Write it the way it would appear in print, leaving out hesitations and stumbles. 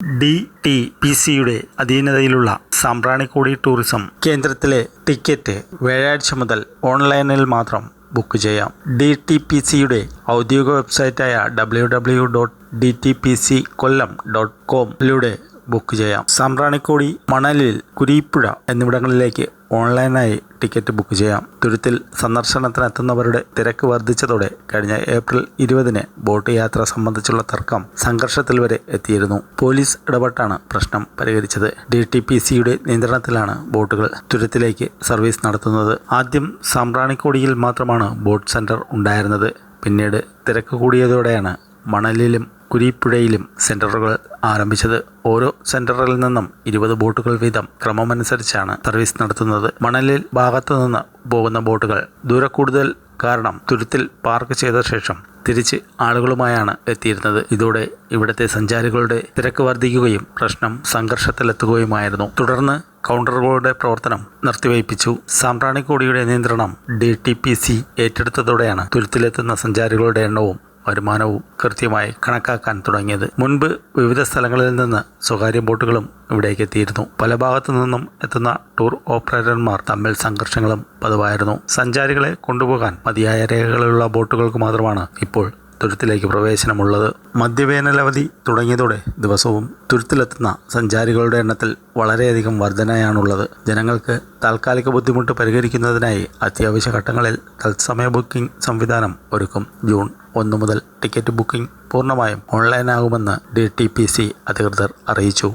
DTPCയുടെ അധീനതയിലുള്ള Sambranikodi tourism കേന്ദ്രത്തിലെ ticket വ്യാഴാഴ്ച മുതൽ ഓൺലൈനിൽ മാത്രം ബുക്ക് ചെയ്യാം. DTPCയുടെ ഔദ്യോഗിക വെബ്സൈറ്റായ www.dtpckollam.com ബുക്ക് ചെയ്യാം. സാമ്പ്രാണിക്കോടി, മണലിൽ, കുരീപ്പുഴ എന്നിവിടങ്ങളിലേക്ക് ഓൺലൈനായി ടിക്കറ്റ് ബുക്ക് ചെയ്യാം. തുരുത്തിൽ സന്ദർശനത്തിനെത്തുന്നവരുടെ തിരക്ക് വർദ്ധിച്ചതോടെ കഴിഞ്ഞ ഏപ്രിൽ 20-ന് ബോട്ട് യാത്ര സംബന്ധിച്ചുള്ള തർക്കം സംഘർഷത്തിൽ വരെ എത്തിയിരുന്നു. പോലീസ് ഇടപെട്ടാണ് പ്രശ്നം പരിഹരിച്ചത്. DTPCയുടെ നിയന്ത്രണത്തിലാണ് ബോട്ടുകൾ തുരുത്തിലേക്ക് സർവീസ് നടത്തുന്നത്. ആദ്യം സാമ്പ്രാണിക്കോടിയിൽ മാത്രമാണ് ബോട്ട് സെന്റർ ഉണ്ടായിരുന്നത്. പിന്നീട് തിരക്ക് കൂടിയതോടെയാണ് മണലിലും കുരീപ്പുഴയിലും സെന്ററുകൾ ആരംഭിച്ചത്. ഓരോ സെന്ററിൽ നിന്നും 20 ബോട്ടുകൾ വീതം ക്രമമനുസരിച്ചാണ് സർവീസ് നടത്തുന്നത്. മണലിൽ ഭാഗത്തു നിന്ന് പോകുന്ന ബോട്ടുകൾ ദൂരക്കൂടുതൽ കാരണം തുരുത്തിൽ പാർക്ക് ചെയ്ത ശേഷം തിരിച്ച് ആളുകളുമായാണ് എത്തിയിരുന്നത്. ഇതോടെ ഇവിടുത്തെ സഞ്ചാരികളുടെ തിരക്ക് വർദ്ധിക്കുകയും പ്രശ്നം സംഘർഷത്തിലെത്തുകയുമായിരുന്നു. തുടർന്ന് കൗണ്ടറുകളുടെ പ്രവർത്തനം നിർത്തിവയ്പ്പിച്ചു. സാമ്പ്രാണിക്കോടിയുടെ നിയന്ത്രണം DTPC ഏറ്റെടുത്തതോടെയാണ് തുരുത്തിലെത്തുന്ന സഞ്ചാരികളുടെ എണ്ണവും വരുമാനവും കൃത്യമായി കണക്കാക്കാൻ തുടങ്ങിയത്. മുൻപ് വിവിധ സ്ഥലങ്ങളിൽ നിന്ന് സ്വകാര്യ ബോട്ടുകളും ഇവിടേക്ക് എത്തിയിരുന്നു. പല ഭാഗത്തു നിന്നും എത്തുന്ന ടൂർ ഓപ്പറേറ്റർമാർ തമ്മിൽ സംഘർഷങ്ങളും പതിവായിരുന്നു. സഞ്ചാരികളെ കൊണ്ടുപോകാൻ മതിയായ രേഖകളുള്ള ബോട്ടുകൾക്ക് മാത്രമാണ് ഇപ്പോൾ തുരുത്തിലേക്ക് പ്രവേശനമുള്ളത്. മധ്യവേനലവധി തുടങ്ങിയതോടെ ദിവസവും തുരുത്തിലെത്തുന്ന സഞ്ചാരികളുടെ എണ്ണത്തിൽ വളരെയധികം വർധനയാണുള്ളത്. ജനങ്ങൾക്ക് താൽക്കാലിക ബുദ്ധിമുട്ട് പരിഹരിക്കുന്നതിനായി അത്യാവശ്യ ഘട്ടങ്ങളിൽ തത്സമയ ബുക്കിംഗ് സംവിധാനം ഒരുക്കും. ജൂൺ 1 മുതൽ ടിക്കറ്റ് ബുക്കിംഗ് പൂർണ്ണമായും ഓൺലൈനാകുമെന്ന് DTPC അധികൃതർ അറിയിച്ചു.